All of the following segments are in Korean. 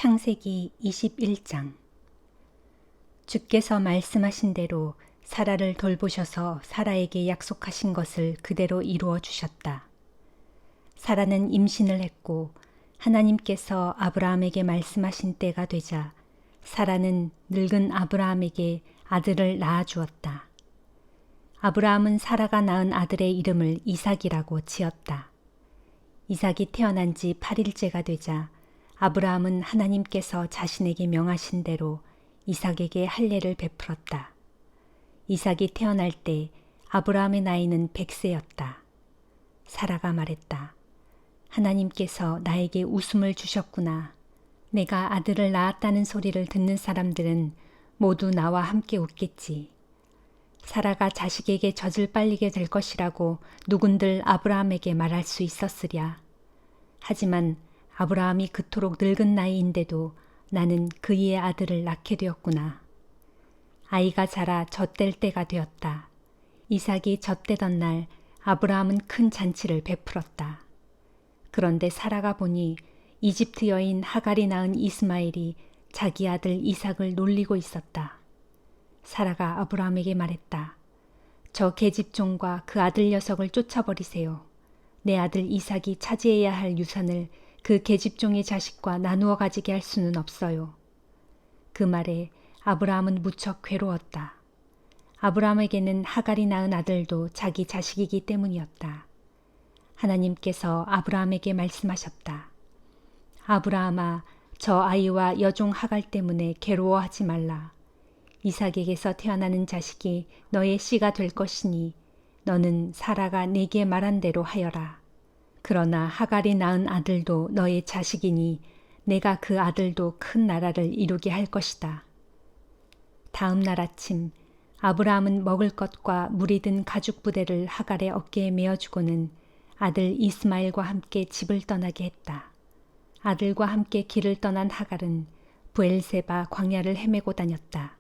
창세기 21장. 주께서 말씀하신 대로 사라를 돌보셔서 사라에게 약속하신 것을 그대로 이루어 주셨다. 사라는 임신을 했고 하나님께서 아브라함에게 말씀하신 때가 되자 사라는 늙은 아브라함에게 아들을 낳아 주었다. 아브라함은 사라가 낳은 아들의 이름을 이삭이라고 지었다. 이삭이 태어난 지 8일째가 되자 아브라함은 하나님께서 자신에게 명하신 대로 이삭에게 할례를 베풀었다. 이삭이 태어날 때 아브라함의 나이는 100세였다. 사라가 말했다. 하나님께서 나에게 웃음을 주셨구나. 내가 아들을 낳았다는 소리를 듣는 사람들은 모두 나와 함께 웃겠지. 사라가 자식에게 젖을 빨리게 될 것이라고 누군들 아브라함에게 말할 수 있었으랴. 하지만 아브라함이 그토록 늙은 나이인데도 나는 그이의 아들을 낳게 되었구나. 아이가 자라 젖될 때가 되었다. 이삭이 젖되던 날 아브라함은 큰 잔치를 베풀었다. 그런데 사라가 보니 이집트 여인 하갈이 낳은 이스마엘이 자기 아들 이삭을 놀리고 있었다. 사라가 아브라함에게 말했다. 저 계집종과 그 아들 녀석을 쫓아버리세요. 내 아들 이삭이 차지해야 할 유산을 그 계집종의 자식과 나누어 가지게 할 수는 없어요. 그 말에 아브라함은 무척 괴로웠다. 아브라함에게는 하갈이 낳은 아들도 자기 자식이기 때문이었다. 하나님께서 아브라함에게 말씀하셨다. 아브라함아, 저 아이와 여종 하갈 때문에 괴로워하지 말라. 이삭에게서 태어나는 자식이 너의 씨가 될 것이니 너는 사라가 내게 말한 대로 하여라. 그러나 하갈이 낳은 아들도 너의 자식이니 내가 그 아들도 큰 나라를 이루게 할 것이다. 다음 날 아침 아브라함은 먹을 것과 물이 든 가죽 부대를 하갈의 어깨에 메어주고는 아들 이스마엘과 함께 집을 떠나게 했다. 아들과 함께 길을 떠난 하갈은 브엘세바 광야를 헤매고 다녔다.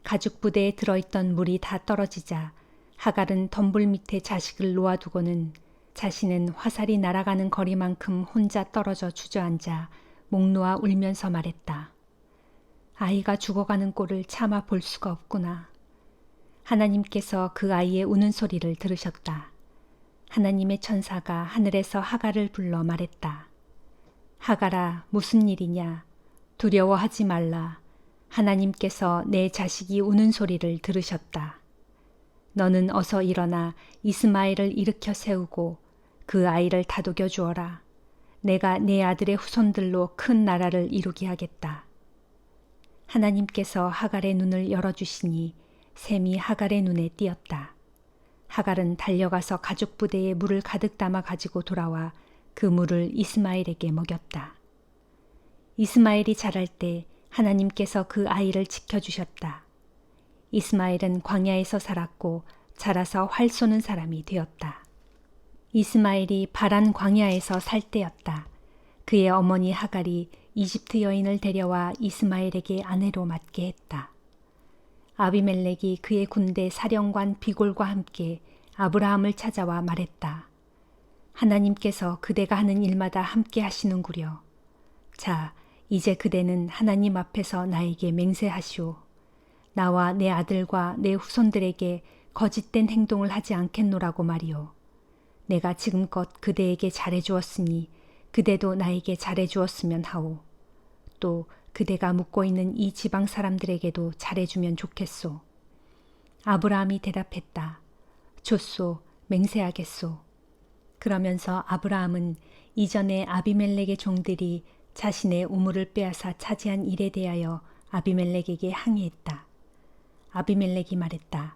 가죽 부대에 들어있던 물이 다 떨어지자 하갈은 덤불 밑에 자식을 놓아두고는 자신은 화살이 날아가는 거리만큼 혼자 떨어져 주저앉아 목 놓아 울면서 말했다. 아이가 죽어가는 꼴을 차마 볼 수가 없구나. 하나님께서 그 아이의 우는 소리를 들으셨다. 하나님의 천사가 하늘에서 하갈을 불러 말했다. 하갈아, 무슨 일이냐? 두려워하지 말라. 하나님께서 내 자식이 우는 소리를 들으셨다. 너는 어서 일어나 이스마엘을 일으켜 세우고 그 아이를 다독여 주어라. 내가 내 아들의 후손들로 큰 나라를 이루게 하겠다. 하나님께서 하갈의 눈을 열어주시니 샘이 하갈의 눈에 띄었다. 하갈은 달려가서 가죽 부대에 물을 가득 담아 가지고 돌아와 그 물을 이스마엘에게 먹였다. 이스마엘이 자랄 때 하나님께서 그 아이를 지켜주셨다. 이스마엘은 광야에서 살았고 자라서 활 쏘는 사람이 되었다. 이스마엘이 바란 광야에서 살 때였다. 그의 어머니 하갈이 이집트 여인을 데려와 이스마엘에게 아내로 맡게 했다. 아비멜렉이 그의 군대 사령관 비골과 함께 아브라함을 찾아와 말했다. 하나님께서 그대가 하는 일마다 함께 하시는구려. 자, 이제 그대는 하나님 앞에서 나에게 맹세하시오. 나와 내 아들과 내 후손들에게 거짓된 행동을 하지 않겠노라고 말이오. 내가 지금껏 그대에게 잘해주었으니 그대도 나에게 잘해주었으면 하오. 또 그대가 묵고 있는 이 지방 사람들에게도 잘해주면 좋겠소. 아브라함이 대답했다. 좋소, 맹세하겠소. 그러면서 아브라함은 이전에 아비멜렉의 종들이 자신의 우물을 빼앗아 차지한 일에 대하여 아비멜렉에게 항의했다. 아비멜렉이 말했다.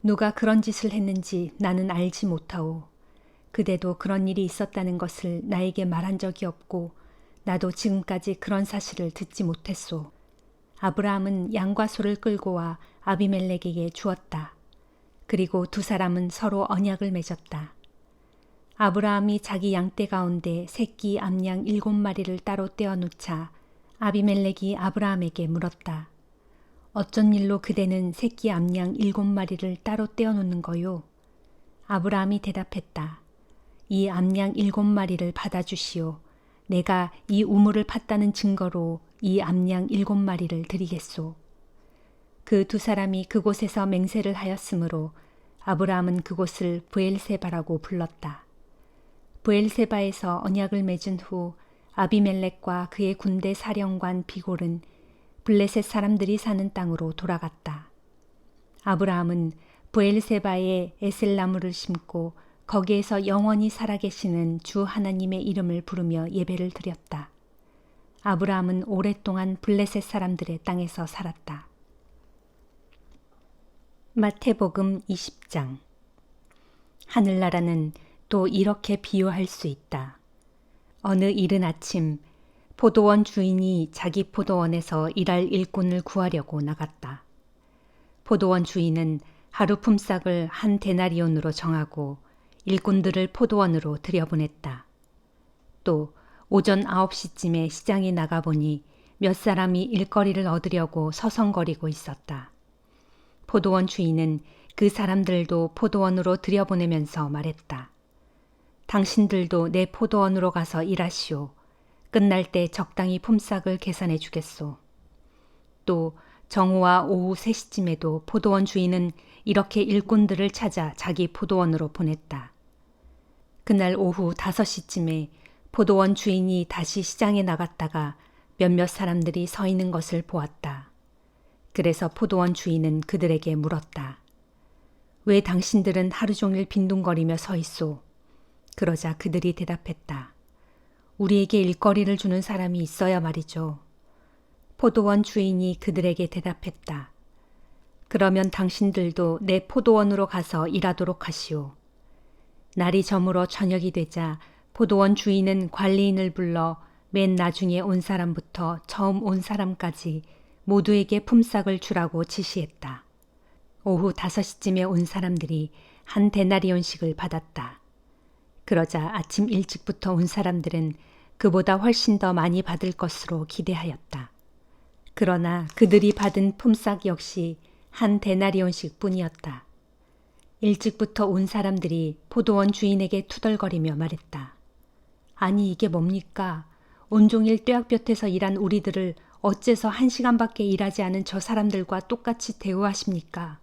누가 그런 짓을 했는지 나는 알지 못하오. 그대도 그런 일이 있었다는 것을 나에게 말한 적이 없고 나도 지금까지 그런 사실을 듣지 못했소. 아브라함은 양과 소를 끌고 와 아비멜렉에게 주었다. 그리고 두 사람은 서로 언약을 맺었다. 아브라함이 자기 양떼 가운데 새끼 암양 7마리를 따로 떼어 놓자 아비멜렉이 아브라함에게 물었다. 어쩐 일로 그대는 새끼 암양 7마리를 따로 떼어 놓는 거요? 아브라함이 대답했다. 이 암양 7마리를 받아주시오. 내가 이 우물을 팠다는 증거로 이 암양 7마리를 드리겠소. 그 두 사람이 그곳에서 맹세를 하였으므로 아브라함은 그곳을 브엘세바라고 불렀다. 브엘세바에서 언약을 맺은 후 아비멜렉과 그의 군대 사령관 비골은 블레셋 사람들이 사는 땅으로 돌아갔다. 아브라함은 브엘세바에 에셀나무를 심고 거기에서 영원히 살아계시는 주 하나님의 이름을 부르며 예배를 드렸다. 아브라함은 오랫동안 블레셋 사람들의 땅에서 살았다. 마태복음 20장. 하늘나라는 또 이렇게 비유할 수 있다. 어느 이른 아침 포도원 주인이 자기 포도원에서 일할 일꾼을 구하려고 나갔다. 포도원 주인은 하루 품삯을 한 데나리온으로 정하고 일꾼들을 포도원으로 들여보냈다. 또 오전 9시쯤에 시장에 나가보니 몇 사람이 일거리를 얻으려고 서성거리고 있었다. 포도원 주인은 그 사람들도 포도원으로 들여보내면서 말했다. 당신들도 내 포도원으로 가서 일하시오. 끝날 때 적당히 품삯을 계산해 주겠소. 또 정오와 오후 3시쯤에도 포도원 주인은 이렇게 일꾼들을 찾아 자기 포도원으로 보냈다. 그날 오후 5시쯤에 포도원 주인이 다시 시장에 나갔다가 몇몇 사람들이 서 있는 것을 보았다. 그래서 포도원 주인은 그들에게 물었다. 왜 당신들은 하루 종일 빈둥거리며 서 있소? 그러자 그들이 대답했다. 우리에게 일거리를 주는 사람이 있어야 말이죠. 포도원 주인이 그들에게 대답했다. 그러면 당신들도 내 포도원으로 가서 일하도록 하시오. 날이 저물어 저녁이 되자 포도원 주인은 관리인을 불러 맨 나중에 온 사람부터 처음 온 사람까지 모두에게 품삯을 주라고 지시했다. 오후 5시쯤에 온 사람들이 한 데나리온씩을 받았다. 그러자 아침 일찍부터 온 사람들은 그보다 훨씬 더 많이 받을 것으로 기대하였다. 그러나 그들이 받은 품삯 역시 한 데나리온씩 뿐이었다. 일찍부터 온 사람들이 포도원 주인에게 투덜거리며 말했다. 아니 이게 뭡니까? 온종일 뙤약볕에서 일한 우리들을 어째서 1시간밖에 일하지 않은 저 사람들과 똑같이 대우하십니까?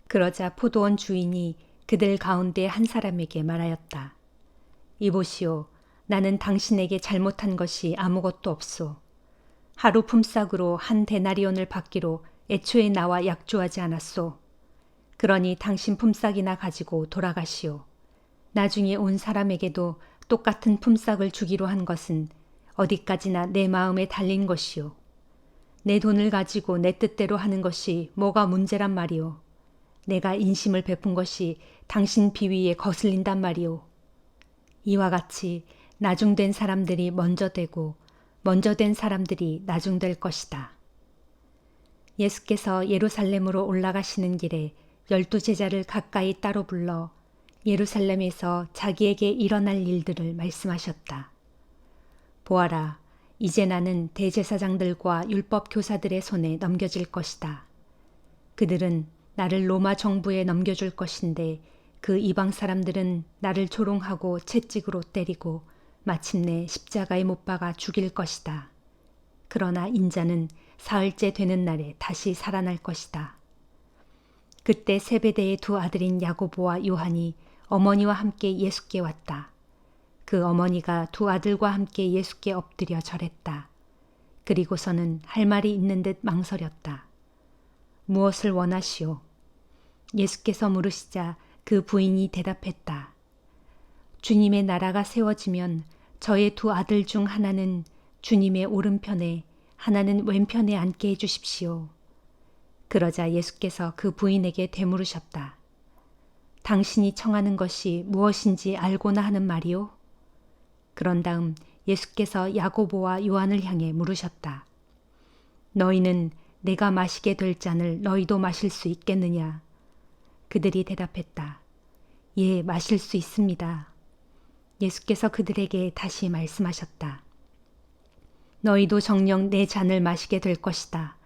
그러자 포도원 주인이 그들 가운데 한 사람에게 말하였다. 이보시오. 나는 당신에게 잘못한 것이 아무것도 없소. 하루 품삯으로 한 데나리온을 받기로 애초에 나와 약조하지 않았소. 그러니 당신 품삯이나 가지고 돌아가시오. 나중에 온 사람에게도 똑같은 품삯을 주기로 한 것은 어디까지나 내 마음에 달린 것이오. 내 돈을 가지고 내 뜻대로 하는 것이 뭐가 문제란 말이오. 내가 인심을 베푼 것이 당신 비위에 거슬린단 말이오. 이와 같이 나중된 사람들이 먼저 되고 먼저 된 사람들이 나중될 것이다. 예수께서 예루살렘으로 올라가시는 길에 12제자를 가까이 따로 불러 예루살렘에서 자기에게 일어날 일들을 말씀하셨다. 보아라, 이제 나는 대제사장들과 율법 교사들의 손에 넘겨질 것이다. 그들은 나를 로마 정부에 넘겨줄 것인데 그 이방 사람들은 나를 조롱하고 채찍으로 때리고 마침내 십자가에 못 박아 죽일 것이다. 그러나 인자는 사흘째 되는 날에 다시 살아날 것이다. 그때 세베대의 두 아들인 야고보와 요한이 어머니와 함께 예수께 왔다. 그 어머니가 두 아들과 함께 예수께 엎드려 절했다. 그리고서는 할 말이 있는 듯 망설였다. 무엇을 원하시오? 예수께서 물으시자 그 부인이 대답했다. 주님의 나라가 세워지면 저의 두 아들 중 하나는 주님의 오른편에 하나는 왼편에 앉게 해주십시오. 그러자 예수께서 그 부인에게 되물으셨다. 당신이 청하는 것이 무엇인지 알고나 하는 말이오? 그런 다음 예수께서 야고보와 요한을 향해 물으셨다. 너희는 내가 마시게 될 잔을 너희도 마실 수 있겠느냐? 그들이 대답했다. 예, 마실 수 있습니다. 예수께서 그들에게 다시 말씀하셨다. 너희도 정녕 내 잔을 마시게 될 것이다.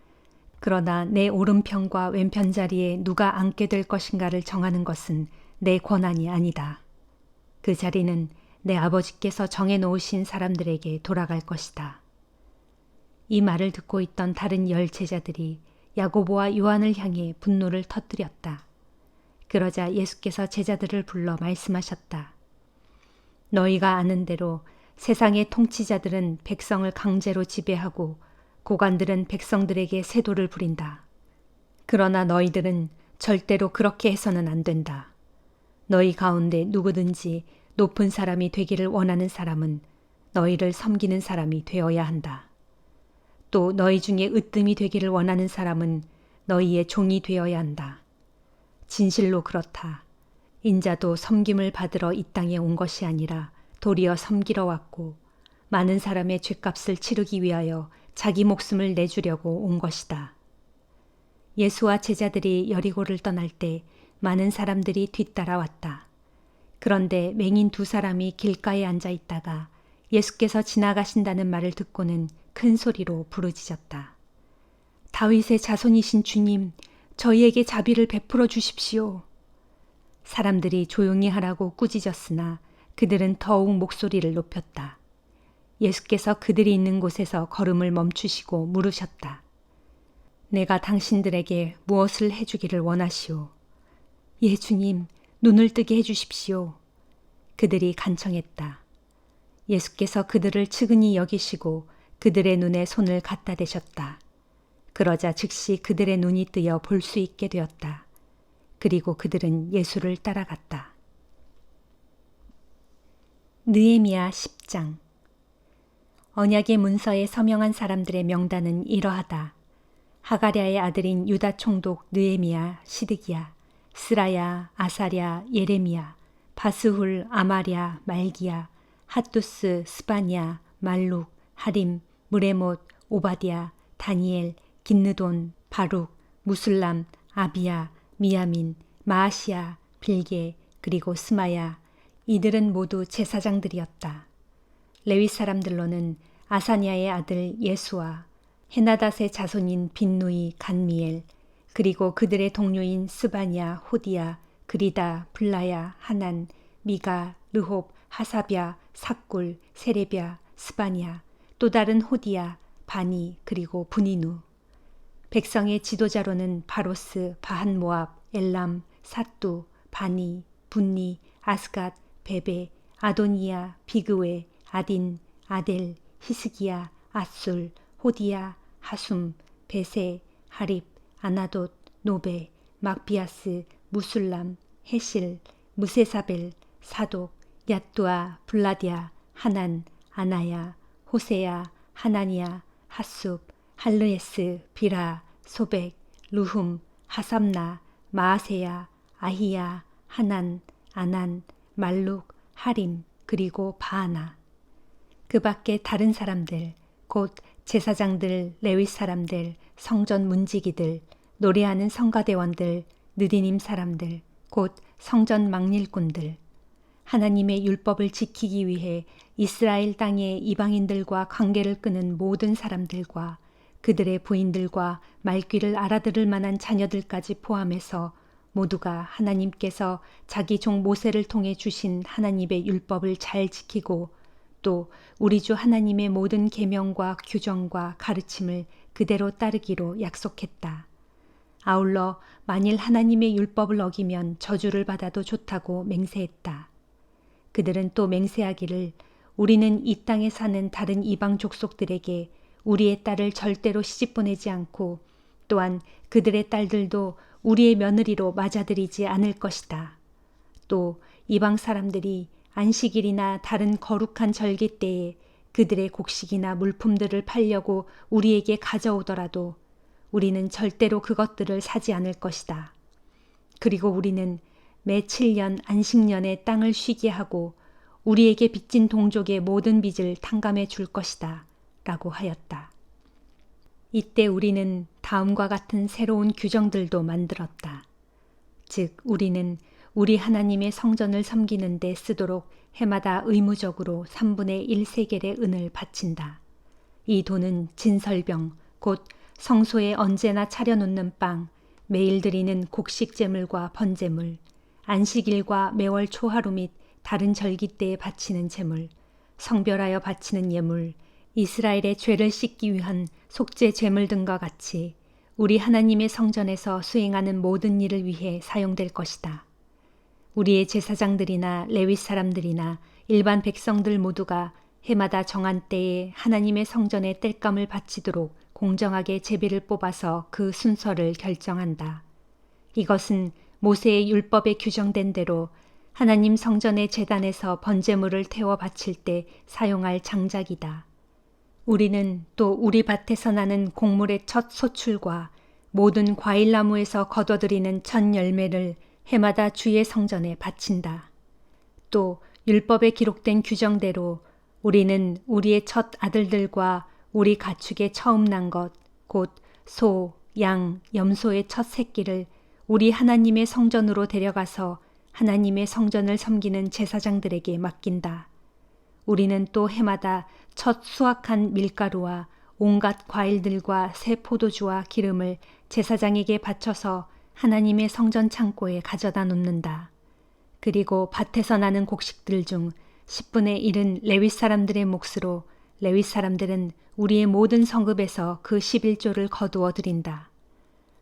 그러나 내 오른편과 왼편 자리에 누가 앉게 될 것인가를 정하는 것은 내 권한이 아니다. 그 자리는 내 아버지께서 정해놓으신 사람들에게 돌아갈 것이다. 이 말을 듣고 있던 다른 10 제자들이 야고보와 요한을 향해 분노를 터뜨렸다. 그러자 예수께서 제자들을 불러 말씀하셨다. 너희가 아는 대로 세상의 통치자들은 백성을 강제로 지배하고 고관들은 백성들에게 세도를 부린다. 그러나 너희들은 절대로 그렇게 해서는 안 된다. 너희 가운데 누구든지 높은 사람이 되기를 원하는 사람은 너희를 섬기는 사람이 되어야 한다. 또 너희 중에 으뜸이 되기를 원하는 사람은 너희의 종이 되어야 한다. 진실로 그렇다. 인자도 섬김을 받으러 이 땅에 온 것이 아니라 도리어 섬기러 왔고 많은 사람의 죗값을 치르기 위하여 자기 목숨을 내주려고 온 것이다. 예수와 제자들이 여리고를 떠날 때 많은 사람들이 뒤따라왔다. 그런데 맹인 2 사람이 길가에 앉아 있다가 예수께서 지나가신다는 말을 듣고는 큰 소리로 부르짖었다. 다윗의 자손이신 주님, 저희에게 자비를 베풀어 주십시오. 사람들이 조용히 하라고 꾸짖었으나 그들은 더욱 목소리를 높였다. 예수께서 그들이 있는 곳에서 걸음을 멈추시고 물으셨다. 내가 당신들에게 무엇을 해주기를 원하시오? 예, 주님, 눈을 뜨게 해주십시오. 그들이 간청했다. 예수께서 그들을 측은히 여기시고 그들의 눈에 손을 갖다 대셨다. 그러자 즉시 그들의 눈이 뜨여 볼 수 있게 되었다. 그리고 그들은 예수를 따라갔다. 느헤미야 10장. 언약의 문서에 서명한 사람들의 명단은 이러하다. 하가랴의 아들인 유다 총독 느헤미야, 시드기야, 스라야, 아사랴, 예레미야, 바스훌, 아마랴, 말기야, 핫두스, 스바냐, 말룩, 하림, 무레못, 오바디야, 다니엘, 긴느돈, 바룩, 무술람, 아비야, 미야민, 마아시야, 빌게, 그리고 스마야. 이들은 모두 제사장들이었다. 레위 사람들로는 아사냐의 아들 예수와 헤나닷의 자손인 빈누이, 간미엘, 그리고 그들의 동료인 스바냐, 호디야, 그리다, 블라야, 하난, 미가, 르홉, 하사뵤, 삭굴, 세레뵤, 스바냐, 또 다른 호디야, 바니, 그리고 분이누. 백성의 지도자로는 바로스, 바한모압, 엘람, 사뚜, 바니, 분니, 아스갓, 베베, 아도니야, 비그웨, 아딘, 아델, 히스기야, 아술, 호디야, 하숨, 베세, 하립, 아나돗, 노베, 막비아스, 무술람, 헤실, 무세사벨, 사독, 얏두아, 블라디아, 하난, 아나야, 호세야, 하나니야, 하숲, 할르에스, 비라, 소백, 루훔, 하삼나, 마아세야, 아히야, 하난, 아난, 말룩, 하림, 그리고 바하나. 그 밖에 다른 사람들, 곧 제사장들, 레위 사람들, 성전 문지기들, 노래하는 성가대원들, 느디님 사람들, 곧 성전 망릴꾼들, 하나님의 율법을 지키기 위해 이스라엘 땅의 이방인들과 관계를 끄는 모든 사람들과 그들의 부인들과 말귀를 알아들을 만한 자녀들까지 포함해서 모두가 하나님께서 자기 종 모세를 통해 주신 하나님의 율법을 잘 지키고 또 우리 주 하나님의 모든 계명과 규정과 가르침을 그대로 따르기로 약속했다. 아울러 만일 하나님의 율법을 어기면 저주를 받아도 좋다고 맹세했다. 그들은 또 맹세하기를 우리는 이 땅에 사는 다른 이방 족속들에게 우리의 딸을 절대로 시집 보내지 않고 또한 그들의 딸들도 우리의 며느리로 맞아들이지 않을 것이다. 또 이방 사람들이 안식일이나 다른 거룩한 절기 때에 그들의 곡식이나 물품들을 팔려고 우리에게 가져오더라도 우리는 절대로 그것들을 사지 않을 것이다. 그리고 우리는 매 7년 안식년에 땅을 쉬게 하고 우리에게 빚진 동족의 모든 빚을 탕감해 줄 것이다. 라고 하였다. 이때 우리는 다음과 같은 새로운 규정들도 만들었다. 즉 우리는 우리 하나님의 성전을 섬기는 데 쓰도록 해마다 의무적으로 3분의 1세겔의 은을 바친다. 이 돈은 진설병, 곧 성소에 언제나 차려놓는 빵, 매일 드리는 곡식 제물과 번제물, 안식일과 매월 초하루 및 다른 절기 때에 바치는 제물, 성별하여 바치는 예물, 이스라엘의 죄를 씻기 위한 속죄 제물 등과 같이 우리 하나님의 성전에서 수행하는 모든 일을 위해 사용될 것이다. 우리의 제사장들이나 레위 사람들이나 일반 백성들 모두가 해마다 정한 때에 하나님의 성전에 땔감을 바치도록 공정하게 제비를 뽑아서 그 순서를 결정한다. 이것은 모세의 율법에 규정된 대로 하나님 성전의 제단에서 번제물을 태워 바칠 때 사용할 장작이다. 우리는 또 우리 밭에서 나는 곡물의 첫 소출과 모든 과일나무에서 거둬들이는 첫 열매를 해마다 주의 성전에 바친다. 또 율법에 기록된 규정대로 우리는 우리의 첫 아들들과 우리 가축의 처음 난 것, 곧 소, 양, 염소의 첫 새끼를 우리 하나님의 성전으로 데려가서 하나님의 성전을 섬기는 제사장들에게 맡긴다. 우리는 또 해마다 첫 수확한 밀가루와 온갖 과일들과 새 포도주와 기름을 제사장에게 바쳐서 하나님의 성전 창고에 가져다 놓는다. 그리고 밭에서 나는 곡식들 중 10분의 1은 레위 사람들의 몫으로 레위 사람들은 우리의 모든 성읍에서 그 11조를 거두어 드린다.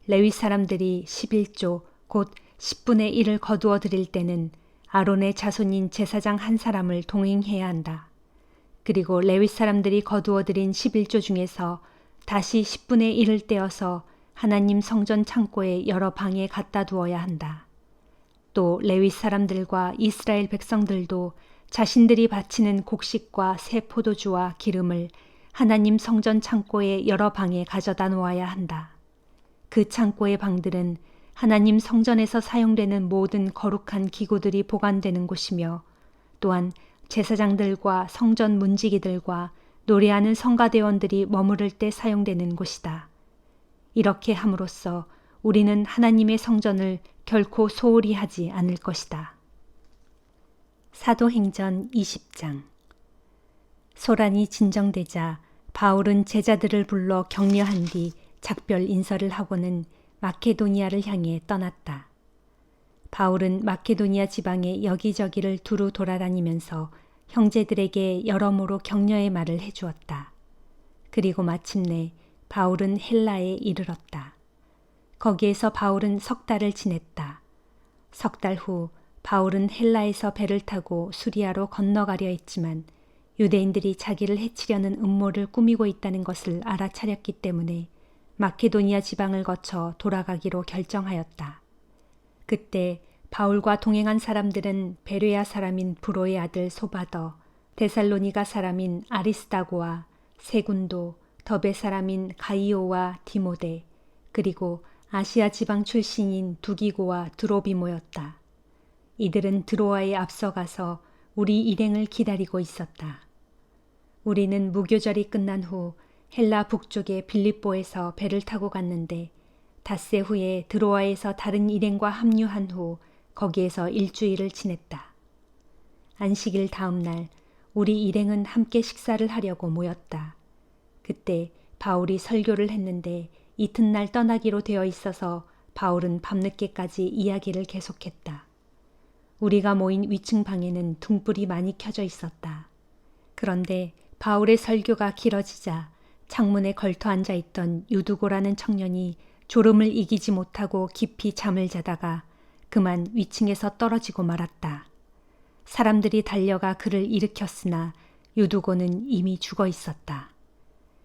레위 사람들이 11조 곧 10분의 1을 거두어 드릴 때는 아론의 자손인 제사장 한 사람을 동행해야 한다. 그리고 레위 사람들이 거두어 드린 11조 중에서 다시 10분의 1을 떼어서 하나님 성전 창고의 여러 방에 갖다 두어야 한다. 또 레위 사람들과 이스라엘 백성들도 자신들이 바치는 곡식과 새 포도주와 기름을 하나님 성전 창고의 여러 방에 가져다 놓아야 한다. 그 창고의 방들은 하나님 성전에서 사용되는 모든 거룩한 기구들이 보관되는 곳이며 또한 제사장들과 성전 문지기들과 노래하는 성가대원들이 머무를 때 사용되는 곳이다. 이렇게 함으로써 우리는 하나님의 성전을 결코 소홀히 하지 않을 것이다. 사도행전 20장. 소란이 진정되자 바울은 제자들을 불러 격려한 뒤 작별 인사를 하고는 마케도니아를 향해 떠났다. 바울은 마케도니아 지방의 여기저기를 두루 돌아다니면서 형제들에게 여러모로 격려의 말을 해주었다. 그리고 마침내 바울은 헬라에 이르렀다. 거기에서 바울은 석 달을 지냈다. 석 달 후 바울은 헬라에서 배를 타고 수리아로 건너가려 했지만 유대인들이 자기를 해치려는 음모를 꾸미고 있다는 것을 알아차렸기 때문에 마케도니아 지방을 거쳐 돌아가기로 결정하였다. 그때 바울과 동행한 사람들은 베레아 사람인 브로의 아들 소바더, 데살로니가 사람인 아리스다고와 세군도, 더베 사람인 가이오와 디모데, 그리고 아시아 지방 출신인 두기고와 드로비모였다. 이들은 드로아에 앞서가서 우리 일행을 기다리고 있었다. 우리는 무교절이 끝난 후 헬라 북쪽의 빌립보에서 배를 타고 갔는데 닷새 후에 드로아에서 다른 일행과 합류한 후 거기에서 일주일을 지냈다. 안식일 다음 날 우리 일행은 함께 식사를 하려고 모였다. 그때 바울이 설교를 했는데 이튿날 떠나기로 되어 있어서 바울은 밤늦게까지 이야기를 계속했다. 우리가 모인 위층 방에는 등불이 많이 켜져 있었다. 그런데 바울의 설교가 길어지자 창문에 걸터 앉아 있던 유두고라는 청년이 졸음을 이기지 못하고 깊이 잠을 자다가 그만 위층에서 떨어지고 말았다. 사람들이 달려가 그를 일으켰으나 유두고는 이미 죽어 있었다.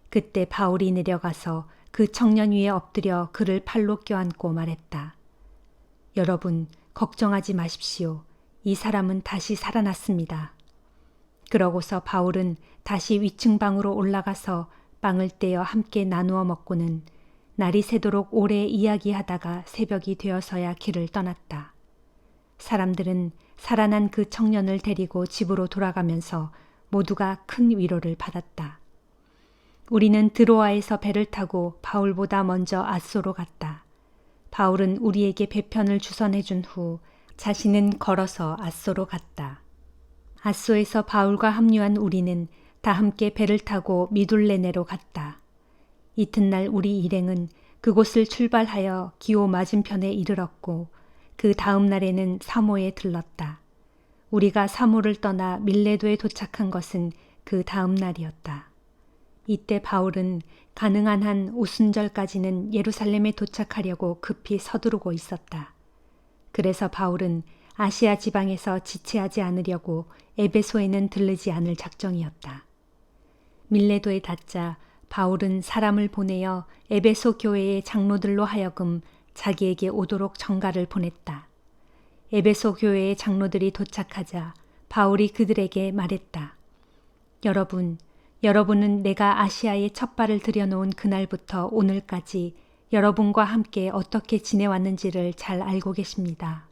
그때 바울이 내려가서 그 청년 위에 엎드려 그를 팔로 껴안고 말했다. 여러분, 걱정하지 마십시오. 이 사람은 다시 살아났습니다. 그러고서 바울은 다시 위층 방으로 올라가서 빵을 떼어 함께 나누어 먹고는 날이 새도록 오래 이야기하다가 새벽이 되어서야 길을 떠났다. 사람들은 살아난 그 청년을 데리고 집으로 돌아가면서 모두가 큰 위로를 받았다. 우리는 드로아에서 배를 타고 바울보다 먼저 앗소로 갔다. 바울은 우리에게 배편을 주선해준 후 자신은 걸어서 앗소로 갔다. 앗소에서 바울과 합류한 우리는 다 함께 배를 타고 미둘레네로 갔다. 이튿날 우리 일행은 그곳을 출발하여 기오 맞은편에 이르렀고 그 다음 날에는 사모에 들렀다. 우리가 사모를 떠나 밀레도에 도착한 것은 그 다음 날이었다. 이때 바울은 가능한 한 오순절까지는 예루살렘에 도착하려고 급히 서두르고 있었다. 그래서 바울은 아시아 지방에서 지체하지 않으려고 에베소에는 들르지 않을 작정이었다. 밀레도에 닿자 바울은 사람을 보내어 에베소 교회의 장로들로 하여금 자기에게 오도록 전가를 보냈다. 에베소 교회의 장로들이 도착하자 바울이 그들에게 말했다. 여러분은 내가 아시아에 첫 발을 들여놓은 그날부터 오늘까지 여러분과 함께 어떻게 지내왔는지를 잘 알고 계십니다.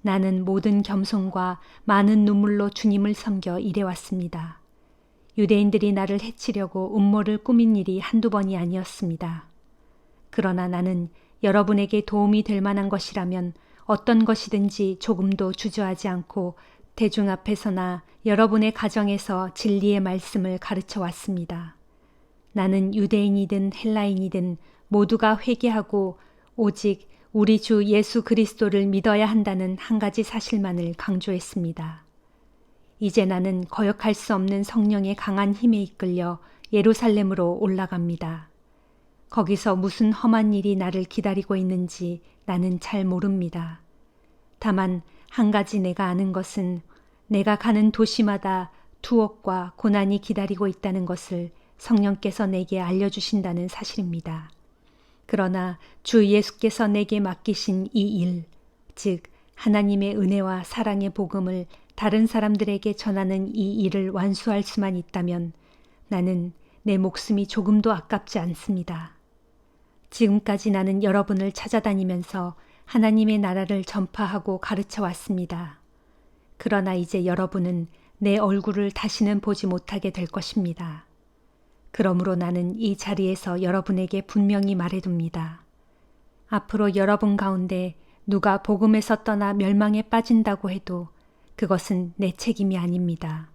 나는 모든 겸손과 많은 눈물로 주님을 섬겨 일해왔습니다. 유대인들이 나를 해치려고 음모를 꾸민 일이 한두 번이 아니었습니다. 그러나 나는 여러분에게 도움이 될 만한 것이라면 어떤 것이든지 조금도 주저하지 않고 대중 앞에서나 여러분의 가정에서 진리의 말씀을 가르쳐 왔습니다. 나는 유대인이든 헬라인이든 모두가 회개하고 오직 우리 주 예수 그리스도를 믿어야 한다는 한 가지 사실만을 강조했습니다. 이제 나는 거역할 수 없는 성령의 강한 힘에 이끌려 예루살렘으로 올라갑니다. 거기서 무슨 험한 일이 나를 기다리고 있는지 나는 잘 모릅니다. 다만 한 가지 내가 아는 것은 내가 가는 도시마다 투옥과 고난이 기다리고 있다는 것을 성령께서 내게 알려주신다는 사실입니다. 그러나 주 예수께서 내게 맡기신 이 일, 즉 하나님의 은혜와 사랑의 복음을 다른 사람들에게 전하는 이 일을 완수할 수만 있다면 나는 내 목숨이 조금도 아깝지 않습니다. 지금까지 나는 여러분을 찾아다니면서 하나님의 나라를 전파하고 가르쳐 왔습니다. 그러나 이제 여러분은 내 얼굴을 다시는 보지 못하게 될 것입니다. 그러므로 나는 이 자리에서 여러분에게 분명히 말해둡니다. 앞으로 여러분 가운데 누가 복음에서 떠나 멸망에 빠진다고 해도 그것은 내 책임이 아닙니다.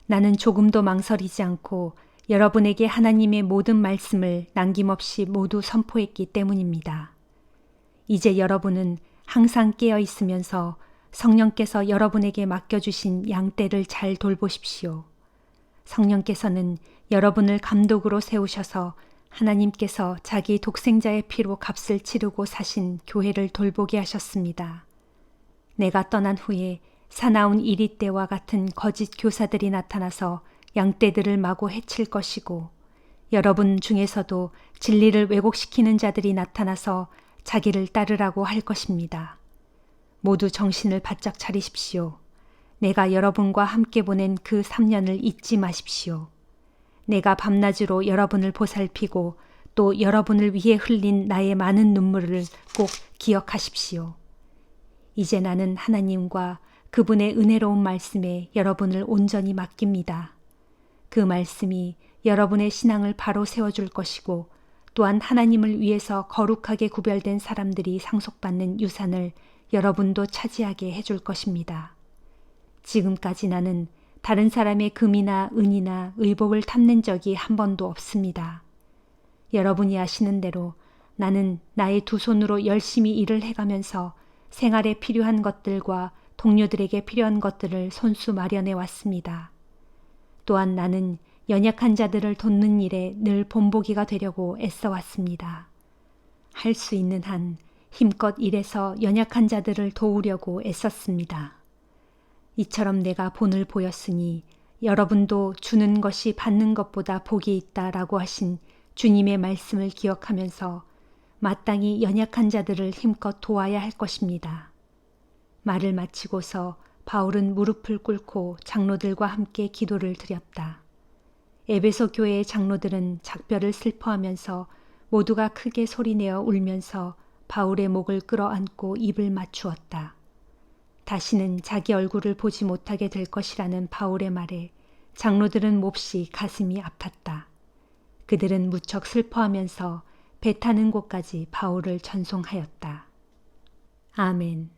나는 조금도 망설이지 않고 여러분에게 하나님의 모든 말씀을 남김없이 모두 선포했기 때문입니다. 이제 여러분은 항상 깨어 있으면서 성령께서 여러분에게 맡겨주신 양떼를 잘 돌보십시오. 성령께서는 여러분을 감독으로 세우셔서 하나님께서 자기 독생자의 피로 값을 치르고 사신 교회를 돌보게 하셨습니다. 내가 떠난 후에 사나운 이리 때와 같은 거짓 교사들이 나타나서 양떼들을 마구 해칠 것이고 여러분 중에서도 진리를 왜곡시키는 자들이 나타나서 자기를 따르라고 할 것입니다. 모두 정신을 바짝 차리십시오. 내가 여러분과 함께 보낸 그 3년을 잊지 마십시오. 내가 밤낮으로 여러분을 보살피고 또 여러분을 위해 흘린 나의 많은 눈물을 꼭 기억하십시오. 이제 나는 하나님과 그분의 은혜로운 말씀에 여러분을 온전히 맡깁니다. 그 말씀이 여러분의 신앙을 바로 세워줄 것이고 또한 하나님을 위해서 거룩하게 구별된 사람들이 상속받는 유산을 여러분도 차지하게 해줄 것입니다. 지금까지 나는 다른 사람의 금이나 은이나 의복을 탐낸 적이 한 번도 없습니다. 여러분이 아시는 대로 나는 나의 두 손으로 열심히 일을 해가면서 생활에 필요한 것들과 동료들에게 필요한 것들을 손수 마련해 왔습니다. 또한 나는 연약한 자들을 돕는 일에 늘 본보기가 되려고 애써 왔습니다. 할 수 있는 한 힘껏 일해서 연약한 자들을 도우려고 애썼습니다. 이처럼 내가 본을 보였으니 여러분도 주는 것이 받는 것보다 복이 있다라고 하신 주님의 말씀을 기억하면서 마땅히 연약한 자들을 힘껏 도와야 할 것입니다. 말을 마치고서 바울은 무릎을 꿇고 장로들과 함께 기도를 드렸다. 에베소 교회의 장로들은 작별을 슬퍼하면서 모두가 크게 소리내어 울면서 바울의 목을 끌어안고 입을 맞추었다. 다시는 자기 얼굴을 보지 못하게 될 것이라는 바울의 말에 장로들은 몹시 가슴이 아팠다. 그들은 무척 슬퍼하면서 배 타는 곳까지 바울을 전송하였다. 아멘.